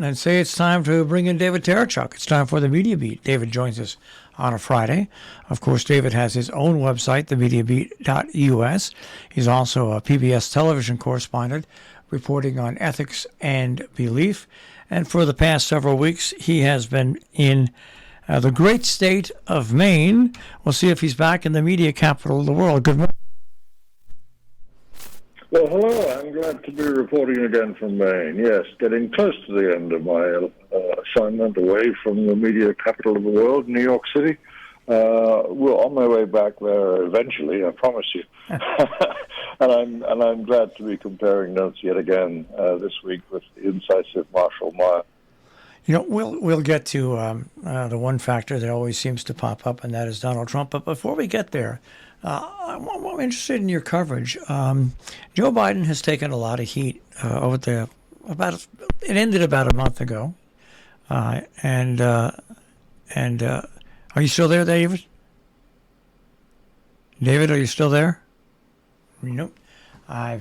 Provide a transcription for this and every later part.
and say it's time to bring in David Tereshchuk. It's time for the Media Beat. David joins us on a Friday. Of course, David has his own website, themediabeat.us. He's also a PBS television correspondent reporting on ethics and belief. And for the past several weeks, he has been in the great state of Maine. We'll see if he's back in the media capital of the world. Good morning. Well, hello. I'm glad to be reporting again from Maine. Yes, getting close to the end of my assignment away from the media capital of the world, New York City. We're on my way back there eventually, I promise you. and I'm glad to be comparing notes yet again this week with the incisive Marshall Meyer. You know, we'll get to the one factor that always seems to pop up, and that is Donald Trump. But before we get there, I'm interested in your coverage. Joe Biden has taken a lot of heat it ended about a month ago, and are you still there, David? David, are you still there? Nope. I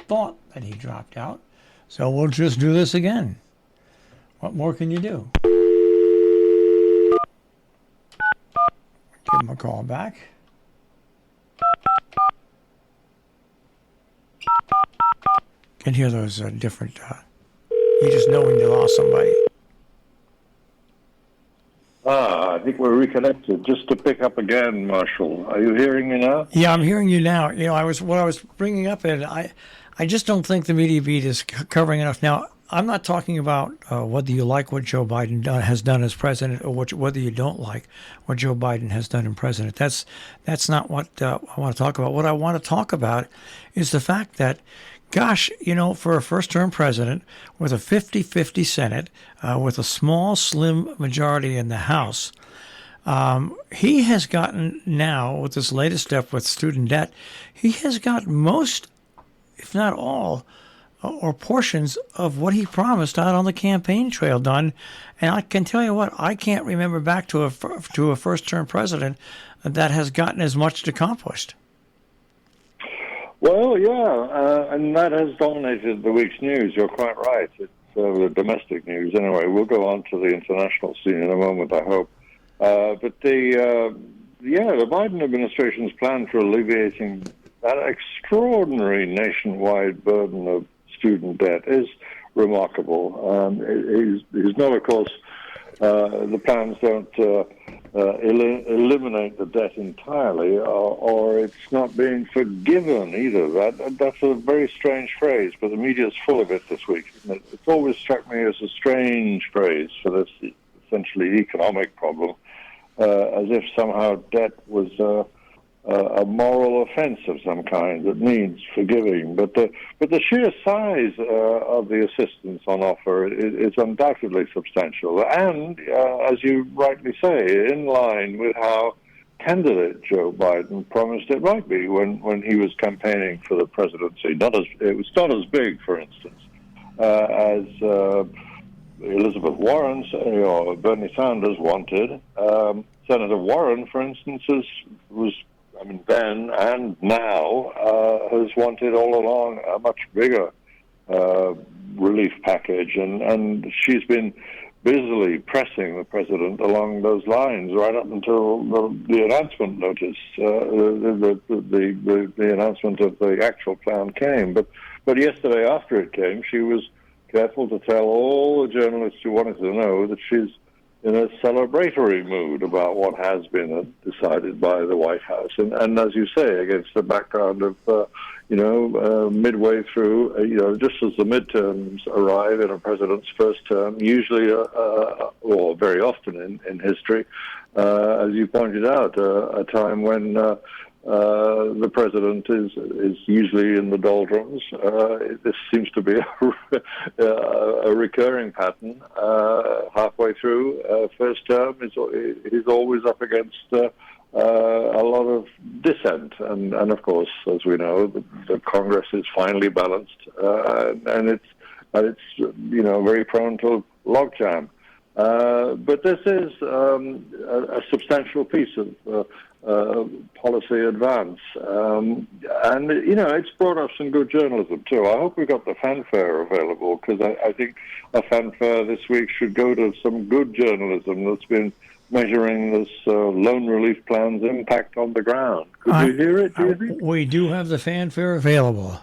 thought that he dropped out, so we'll just do this again. What more can you do? Give him a call back. Can hear those different. You just know when you lost somebody. I think we're reconnected. Just to pick up again, Marshall. Are you hearing me now? Yeah, I'm hearing you now. You know, what I was bringing up, and I just don't think the Media Beat is covering enough. Now, I'm not talking about whether you like what Joe Biden has done as president or whether you don't like what Joe Biden has done as president. That's not what I want to talk about. What I want to talk about is the fact that, gosh, you know, for a first-term president with a 50-50 Senate, with a small, slim majority in the House, he has gotten now, with this latest step with student debt, he has got most, if not all, or portions of what he promised out on the campaign trail done. And I can tell you what, I can't remember back to a first-term president that has gotten as much accomplished. Well, yeah, and that has dominated the week's news. You're quite right. It's the domestic news. Anyway, we'll go on to the international scene in a moment, I hope. But the Biden administration's plan for alleviating that extraordinary nationwide burden of student debt is remarkable. He's not, of course, the plans don't eliminate the debt entirely, or it's not being forgiven either. That's a very strange phrase, but the media's full of it this week. It's always struck me as a strange phrase for this essentially economic problem, as if somehow debt was a moral offense of some kind that needs forgiving. But the sheer size of the assistance on offer is undoubtedly substantial, and as you rightly say, in line with how candidate Joe Biden promised it might be when he was campaigning for the presidency. It was not as big, for instance, as Elizabeth Warren or Bernie Sanders wanted. Senator Warren, for instance, was then and now has wanted all along a much bigger relief package, and she's been busily pressing the president along those lines right up until the announcement notice, the announcement of the actual plan came. But yesterday, after it came, she was careful to tell all the journalists who wanted to know that she's in a celebratory mood about what has been decided by the White House. And as you say, against the background of, midway through, just as the midterms arrive in a president's first term, usually, or very often in history, as you pointed out, a time when the president is usually in the doldrums. This seems to be a recurring pattern. Halfway through first term, he's always up against a lot of dissent, and of course, as we know, the Congress is finely balanced, and it's very prone to logjam. But this is a substantial piece of policy advance. And, it's brought up some good journalism, too. I hope we got the fanfare available, because I think a fanfare this week should go to some good journalism that's been measuring this loan relief plan's impact on the ground. Could you hear it, do you think? We do have the fanfare available.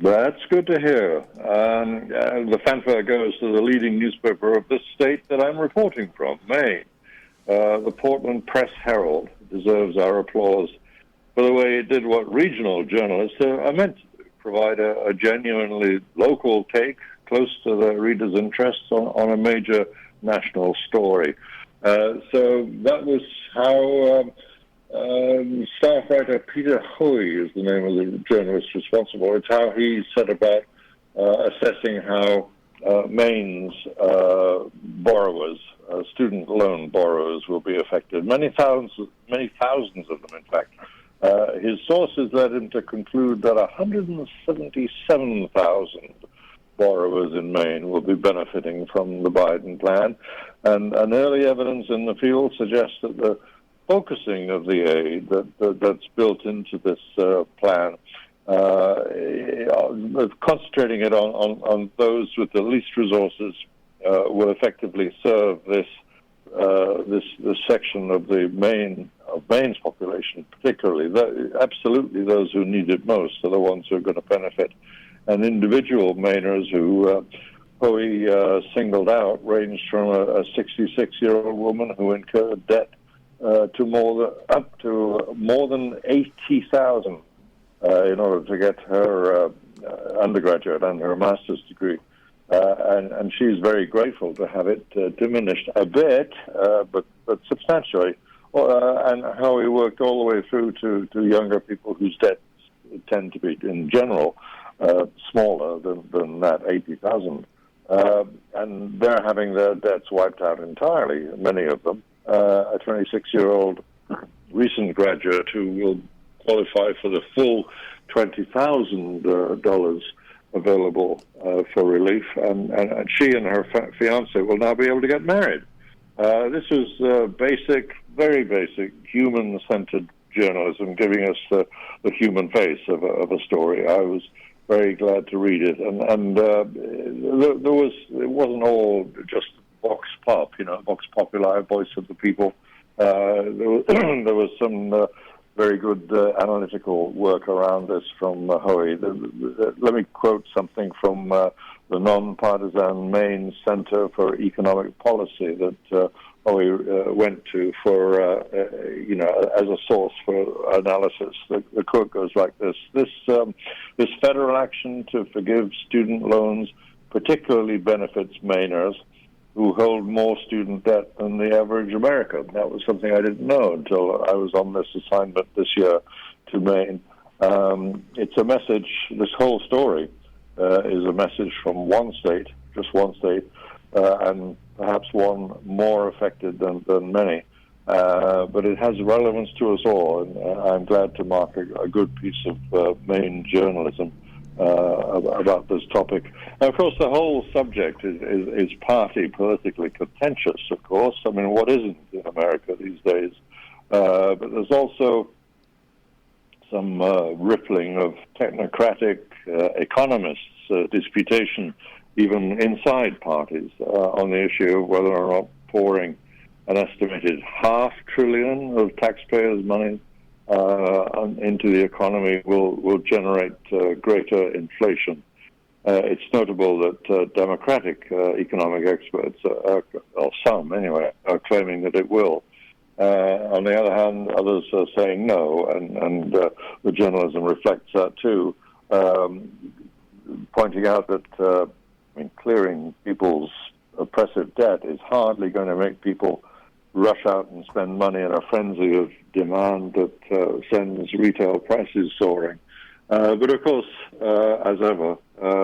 That's good to hear. The fanfare goes to the leading newspaper of this state that I'm reporting from, Maine. The Portland Press-Herald deserves our applause for the way it did what regional journalists are meant to do, provide a genuinely local take close to the reader's interests on a major national story. So that was how staff writer Peter Hoey is the name of the journalist responsible. It's how he set about assessing how Maine's borrowers, student loan borrowers, will be affected. Many thousands of them, in fact. His sources led him to conclude that 177,000 borrowers in Maine will be benefiting from the Biden plan, and early evidence in the field suggests that the focusing of the aid that's built into this plan, concentrating it on those with the least resources, will effectively serve this section of Maine's population, particularly. Absolutely, those who need it most are the ones who are going to benefit. And individual Mainers who Hoey singled out ranged from a 66-year-old woman who incurred debt up to more than $80,000 in order to get her undergraduate and her master's degree. And she's very grateful to have it diminished a bit, but substantially. And how he worked all the way through to younger people whose debts tend to be, in general, smaller than that 80,000. And they're having their debts wiped out entirely, many of them. A 26-year-old recent graduate who will qualify for the full $20,000 available for relief, and she and her fiance will now be able to get married. This was very basic, human-centered journalism, giving us the human face of a story. I was very glad to read it, and it wasn't all just vox pop, vox populi, voice of the people. There was some very good analytical work around this from Hoey. Let me quote something from the non-partisan Maine Center for Economic Policy that Hoey went to for, as a source for analysis. The quote goes like this: This federal action to forgive student loans particularly benefits Mainers who hold more student debt than the average American. That was something I didn't know until I was on this assignment this year to Maine. It's a message, this whole story is a message from one state, just one state, and perhaps one more affected than many. But it has relevance to us all, and I'm glad to mark a good piece of Maine journalism about this topic. And of course, the whole subject is party politically contentious, of course. I mean, what isn't in America these days? But there's also some rippling of technocratic economists' disputation, even inside parties, on the issue of whether or not pouring an estimated $500 billion of taxpayers' money into the economy will generate greater inflation. It's notable that Democratic economic experts, or some anyway, are claiming that it will. On the other hand, others are saying no, and the journalism reflects that too, pointing out that clearing people's oppressive debt is hardly going to make people rush out and spend money in a frenzy of demand that sends retail prices soaring. But of course, as ever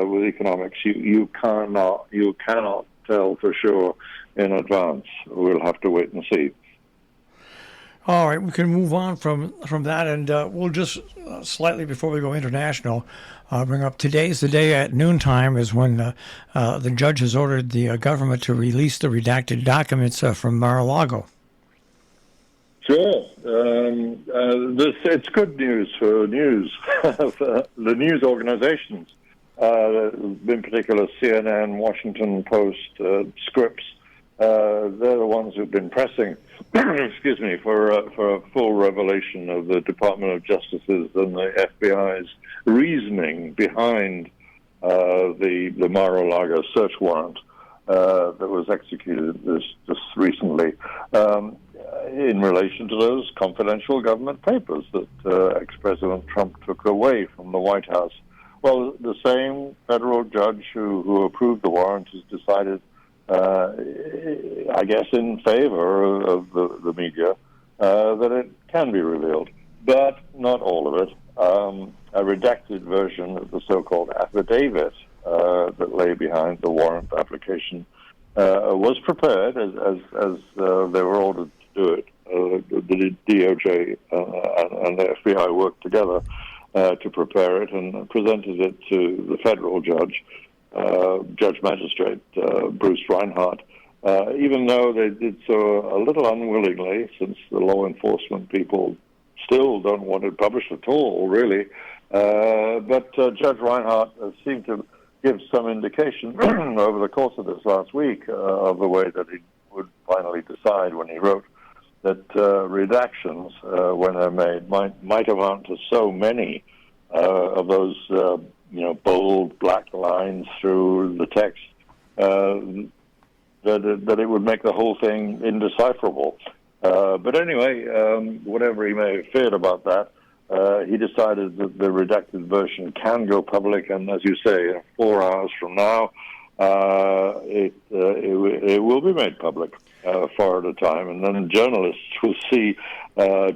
with economics, you cannot tell for sure in advance. We'll have to wait and see. All right, we can move on from that, and we'll just slightly before we go international, bring up today's the day at noontime is when the judge has ordered the government to release the redacted documents from Mar-a-Lago. Sure. It's good news for news, for the news organizations, in particular CNN, Washington Post, Scripps. They're the ones who've been pressing, excuse me, for a full revelation of the Department of Justice's and the FBI's reasoning behind the Mar-a-Lago search warrant that was executed just recently. In relation to those confidential government papers that ex-President Trump took away from the White House. Well, the same federal judge who approved the warrant has decided, I guess in favor of the media, that it can be revealed, but not all of it. A redacted version of the so-called affidavit that lay behind the warrant application was prepared as they were ordered to do it. The DOJ and the FBI worked together to prepare it and presented it to the federal judge, Judge Magistrate Bruce Reinhardt, even though they did so a little unwillingly, since the law enforcement people still don't want it published at all, really. But Judge Reinhardt seemed to give some indication over the course of this last week of the way that he would finally decide when he wrote that redactions, when they're made, might amount to so many of those, bold black lines through the text that it would make the whole thing indecipherable. But anyway, whatever he may have feared about that, he decided that the redacted version can go public, and as you say, 4 hours from now, it will be made public far at a time, and then journalists will see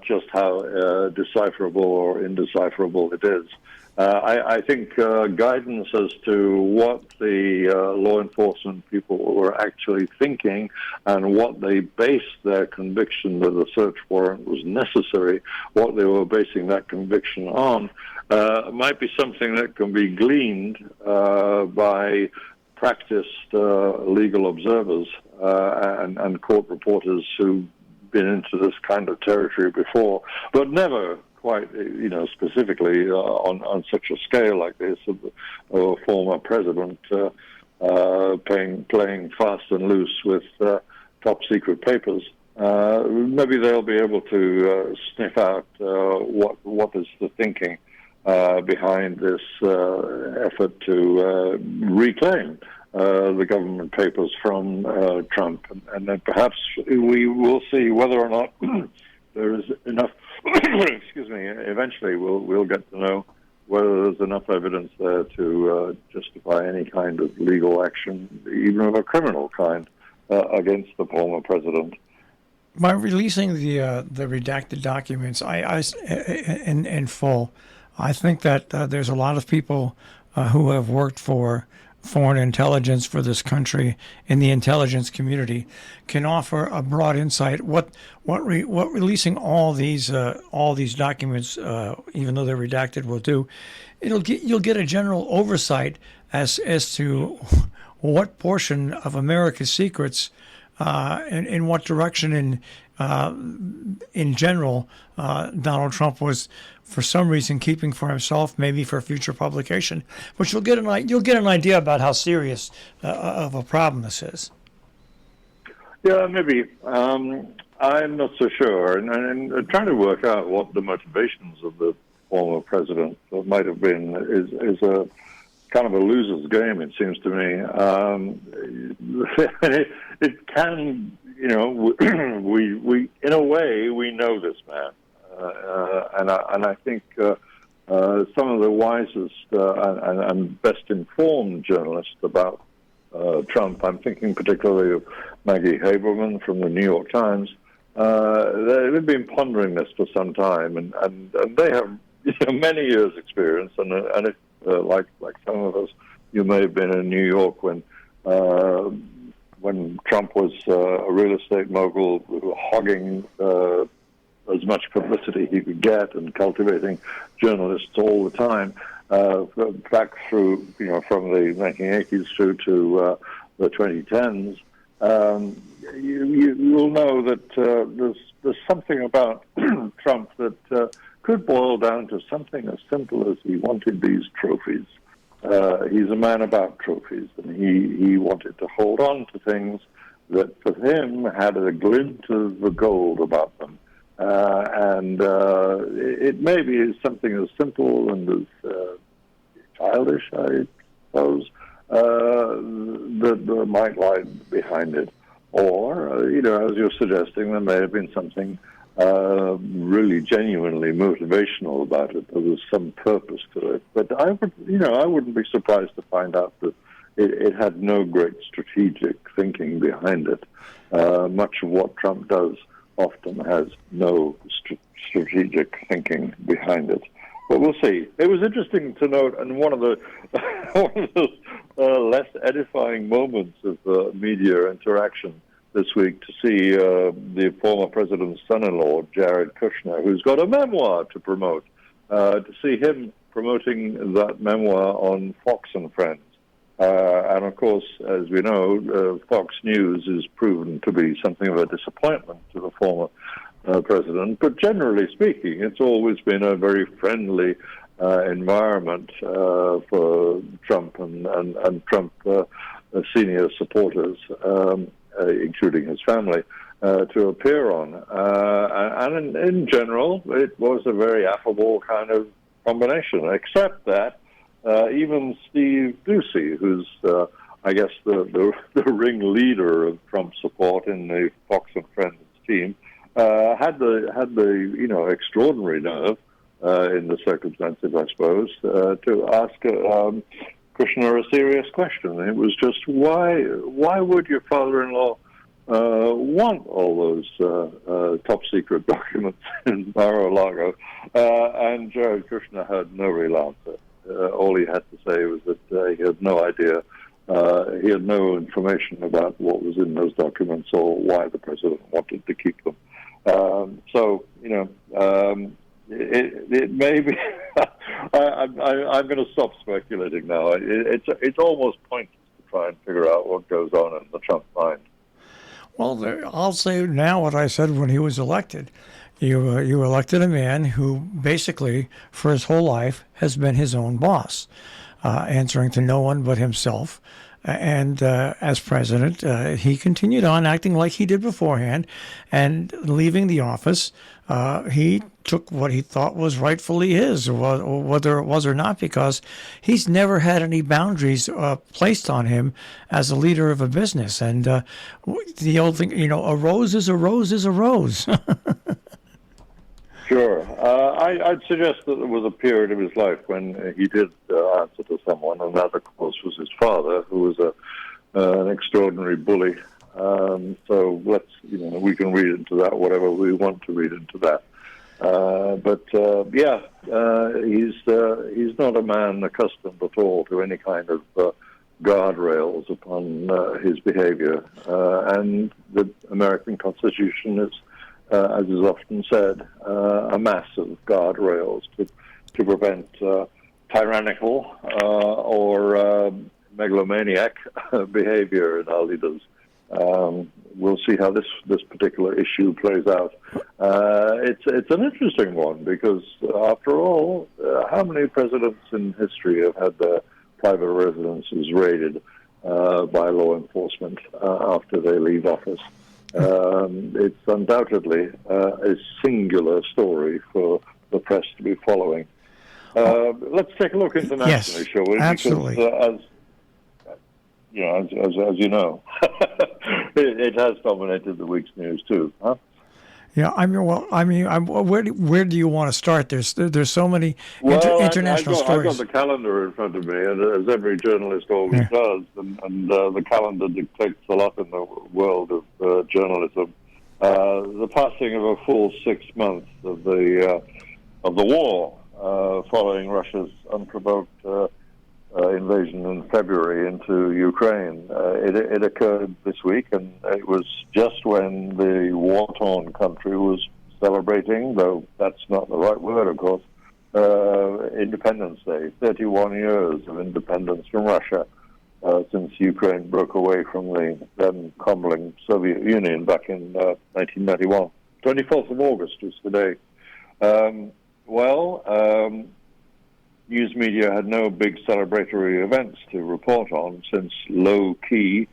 just how decipherable or indecipherable it is. I think guidance as to what the law enforcement people were actually thinking and what they based their conviction that a search warrant was necessary, what they were basing that conviction on, might be something that can be gleaned by practiced legal observers and court reporters who've been into this kind of territory before, but never quite, specifically on such a scale like this, of a former president playing fast and loose with top secret papers. Maybe they'll be able to sniff out what is the thinking behind this effort to reclaim the government papers from Trump, and then perhaps we will see whether or not there is enough. Excuse me. Eventually, we'll get to know whether there's enough evidence there to justify any kind of legal action, even of a criminal kind, against the former president. By releasing the redacted documents, in full, I think that there's a lot of people who have worked for foreign intelligence for this country in the intelligence community can offer a broad insight. What releasing all these documents, even though they're redacted, will do, you'll get a general oversight as to what portion of America's secrets, in what direction in general, Donald Trump was, for some reason, keeping for himself, maybe for future publication. But you'll get an idea about how serious of a problem this is. Yeah, maybe. I'm not so sure, and trying to work out what the motivations of the former president might have been is a kind of a loser's game. It seems to me. It can. We in a way we know this man, and I think some of the wisest and best informed journalists about Trump. I'm thinking particularly of Maggie Haberman from the New York Times. They've been pondering this for some time, and they have many years' experience. And if, like some of us, you may have been in New York when Trump was a real estate mogul hogging as much publicity he could get and cultivating journalists all the time, back through, from the 1980s through to the 2010s. You'll know that there's something about Trump that could boil down to something as simple as he wanted these trophies. He's a man about trophies, and he wanted to hold on to things that for him had a glint of the gold about them. And it may be something as simple and as childish, I suppose, that might lie behind it. Or, as you're suggesting, there may have been something really genuinely motivational about it. There was some purpose to it. But I wouldn't be surprised to find out that it had no great strategic thinking behind it. Much of what Trump does often has no strategic thinking behind it. But we'll see. It was interesting to note, and one of the less edifying moments of media interaction this week, to see the former president's son-in-law, Jared Kushner, who's got a memoir to promote, to see him promoting that memoir on Fox and Friends. And of course, as we know, Fox News is proven to be something of a disappointment to the former president. But generally speaking, it's always been a very friendly environment for Trump and Trump senior supporters, including his family, to appear on. And in general, it was a very affable kind of combination, except that even Steve Doocy, who's, I guess, the ringleader of Trump's support in the Fox and Friends team, had the extraordinary nerve, in the circumstances, I suppose, to ask Kushner a serious question. It was just, why would your father-in-law want all those top-secret documents in Mar-a-Lago? And Jared Kushner had no real answer. All he had to say was that he had no idea. He had no information about what was in those documents or why the president wanted to keep them. It may be. I'm going to stop speculating now. It's almost pointless to try and figure out what goes on in the Trump mind. Well, I'll say now what I said when he was elected. You elected a man who basically, for his whole life, has been his own boss, answering to no one but himself. And as president, he continued on acting like he did beforehand, and leaving the office, he took what he thought was rightfully his, whether it was or not, because he's never had any boundaries placed on him as a leader of a business. And the old thing, a rose is a rose is a rose. Sure. I'd suggest that there was a period of his life when he did answer to someone, and that, of course, was his father, who was an extraordinary bully. So we can read into that whatever we want to read into that. He's not a man accustomed at all to any kind of guardrails upon his behavior. And the American Constitution is, as is often said, a mass of guardrails to prevent tyrannical or megalomaniac behavior in our leaders. We'll see how this particular issue plays out. It's an interesting one because, after all, how many presidents in history have had their private residences raided by law enforcement after they leave office? It's undoubtedly a singular story for the press to be following. Let's take a look internationally, shall we? Absolutely. Because, as you know, it has dominated the week's news too, huh? Yeah, where do you want to start? There's so many international stories. I've got the calendar in front of me, and as every journalist always does, and the calendar dictates a lot in the world of journalism. The passing of a full 6 months of the war following Russia's unprovoked invasion in February into Ukraine. It occurred this week, and it was just when the war-torn country was celebrating, though that's not the right word, of course, Independence Day, 31 years of independence from Russia since Ukraine broke away from the then crumbling Soviet Union back in 1991. 24th of August is today. News media had no big celebratory events to report on since low-key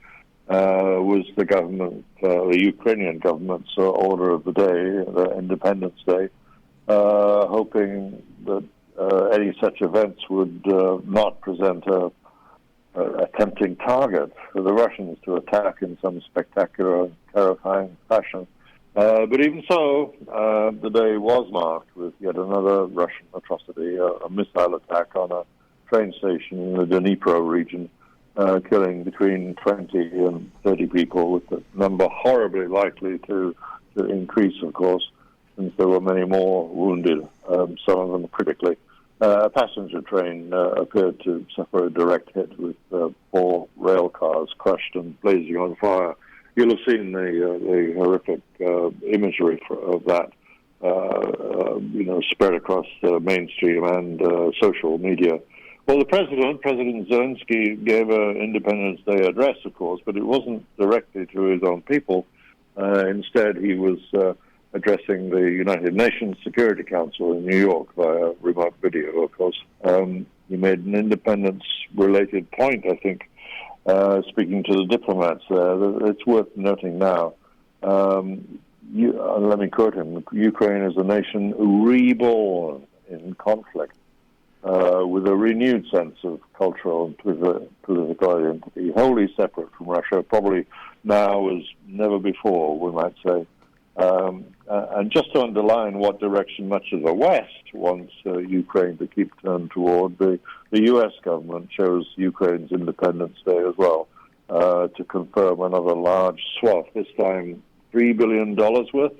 was the government, the Ukrainian government's order of the day, the Independence Day, hoping that any such events would not present a tempting target for the Russians to attack in some spectacular and terrifying fashion. But even so, the day was marked with yet another Russian atrocity, a missile attack on a train station in the Dnipro region, killing between 20 and 30 people, with the number horribly likely to increase, of course, since there were many more wounded, some of them critically. A passenger train appeared to suffer a direct hit with 4 rail cars crushed and blazing on fire. You'll have seen the horrific imagery of that, spread across mainstream and social media. Well, President Zelensky gave an Independence Day address, of course, but it wasn't directly to his own people. Instead, he was addressing the United Nations Security Council in New York via remote video, of course. He made an independence-related point, I think, speaking to the diplomats there. It's worth noting now. Let me quote him: Ukraine is a nation reborn in conflict, with a renewed sense of cultural and political identity, wholly separate from Russia, probably now as never before, we might say. And just to underline what direction much of the West wants Ukraine to keep turned toward, the U.S. government chose Ukraine's Independence Day as well to confirm another large swath, this time $3 billion worth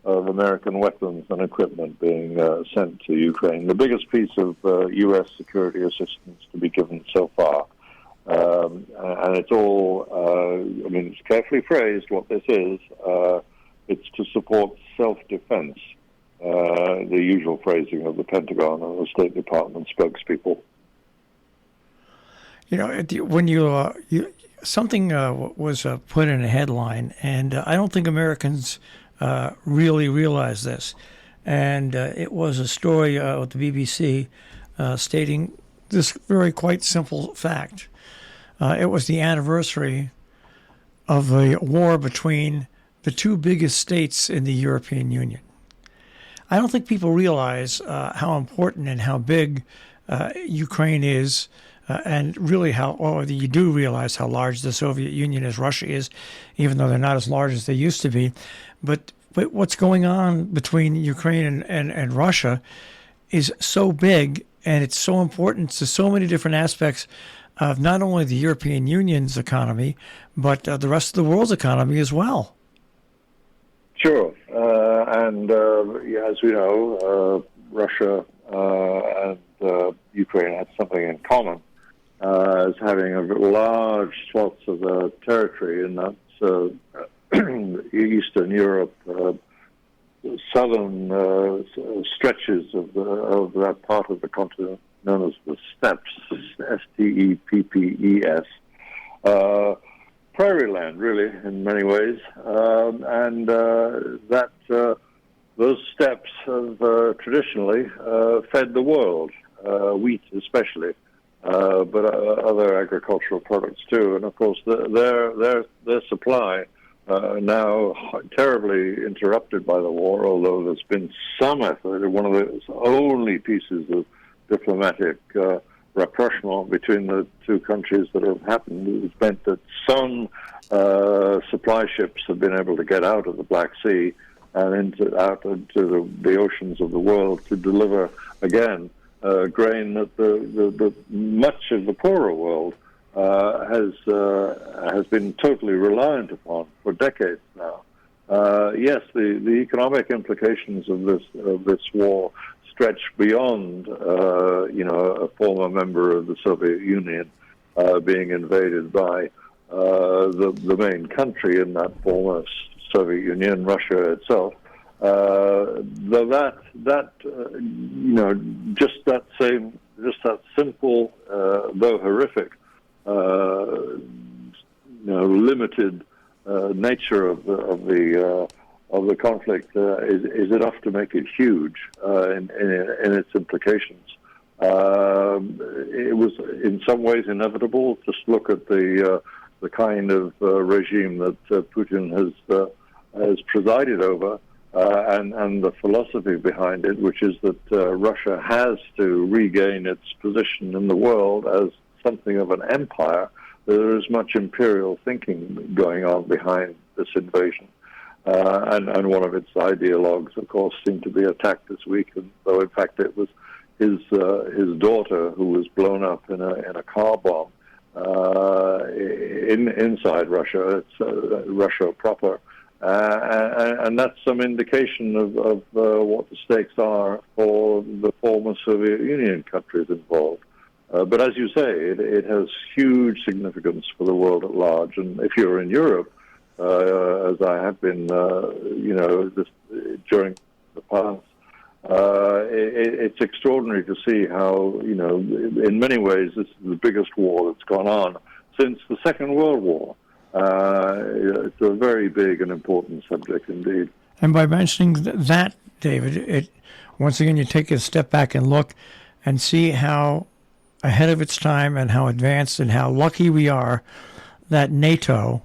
of American weapons and equipment being sent to Ukraine, the biggest piece of U.S. security assistance to be given so far. And it's all, it's carefully phrased what this is. It's to support self-defense, the usual phrasing of the Pentagon and the State Department spokespeople. When something was put in a headline, and I don't think Americans really realize this, and it was a story with the BBC stating this very quite simple fact. It was the anniversary of the war between the 2 biggest states in the European Union. I don't think people realize how important and how big Ukraine is, and really you do realize how large the Soviet Union is, Russia is, even though they're not as large as they used to be. But what's going on between Ukraine and Russia is so big, and it's so important to so many different aspects of not only the European Union's economy, but the rest of the world's economy as well. Sure. As we know, Russia and Ukraine had something in common, as having a large swaths of territory, and that's Eastern Europe, southern stretches of that part of the continent known as the steppes, Steppes. Prairie land, really, in many ways, and those steppes have traditionally fed the world, wheat especially, but other agricultural products too. And of course, their supply now terribly interrupted by the war. Although there's been some effort, one of the only pieces of diplomatic rapprochement between the 2 countries that have happened has meant that some supply ships have been able to get out of the Black Sea and out into the oceans of the world to deliver, again, grain that the much of the poorer world has been totally reliant upon for decades now. Yes, the economic implications of this war stretch beyond, a former member of the Soviet Union being invaded by the main country in that former Soviet Union, Russia itself. Though just that simple, though horrific, limited nature of the conflict is enough to make it huge in its implications. It was in some ways inevitable. Just look at the kind of regime that Putin has presided over, and the philosophy behind it, which is that Russia has to regain its position in the world as something of an empire. There is much imperial thinking going on behind this invasion. And one of its ideologues, of course, seemed to be attacked this week, and though in fact it was his daughter who was blown up in a car bomb inside Russia. It's Russia proper, and that's some indication of what the stakes are for the former Soviet Union countries involved. But as you say, it has huge significance for the world at large. And if you're in Europe, as I have been, during the past, it's extraordinary to see how, in many ways, this is the biggest war that's gone on since the Second World War. It's a very big and important subject indeed. And by mentioning that, David, once again, you take a step back and look and see how ahead of its time and how advanced and how lucky we are that NATO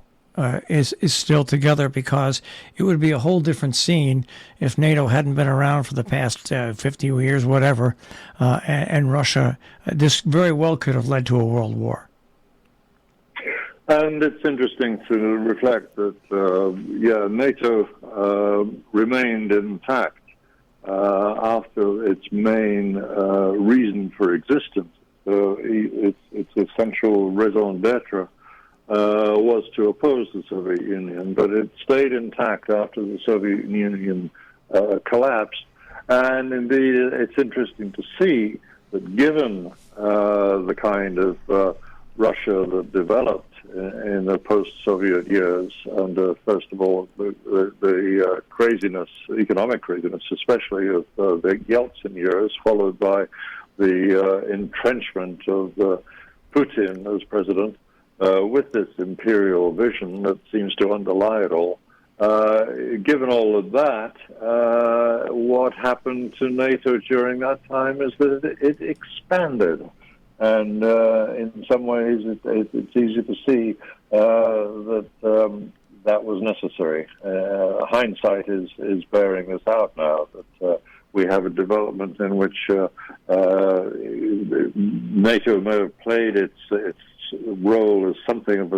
is still together, because it would be a whole different scene if NATO hadn't been around for the past 50 years, whatever, and Russia. This very well could have led to a world war. And it's interesting to reflect that, NATO remained intact after its main reason for existence. Its essential raison d'etre was to oppose the Soviet Union, but it stayed intact after the Soviet Union collapsed. And indeed, it's interesting to see that given the kind of Russia that developed in the post-Soviet years, under, first of all, the craziness, economic craziness, especially of the Yeltsin years, followed by the entrenchment of Putin as president, with this imperial vision that seems to underlie it all. Given all of that, what happened to NATO during that time is that it expanded. And in some ways, it's easy to see that was necessary. Hindsight is bearing this out now, that we have a development in which NATO may have played its role as something of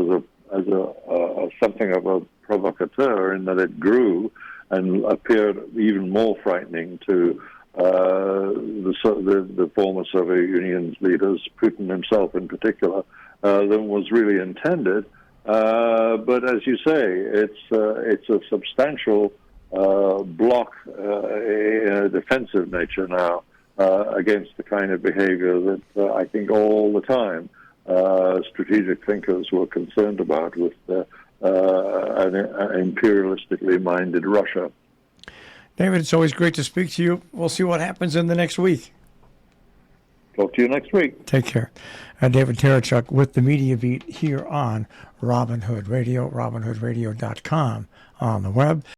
a provocateur, in that it grew and appeared even more frightening to the former Soviet Union's leaders, Putin himself in particular, than was really intended. But as you say, it's a substantial block in a defensive nature now against the kind of behavior that I think all the time strategic thinkers were concerned about with an imperialistically minded Russia. David, it's always great to speak to you. We'll see what happens in the next week. Talk to you next week. Take care. David Tereshchuk with the Media Beat here on Robin Hood Radio, robinhoodradio.com on the web.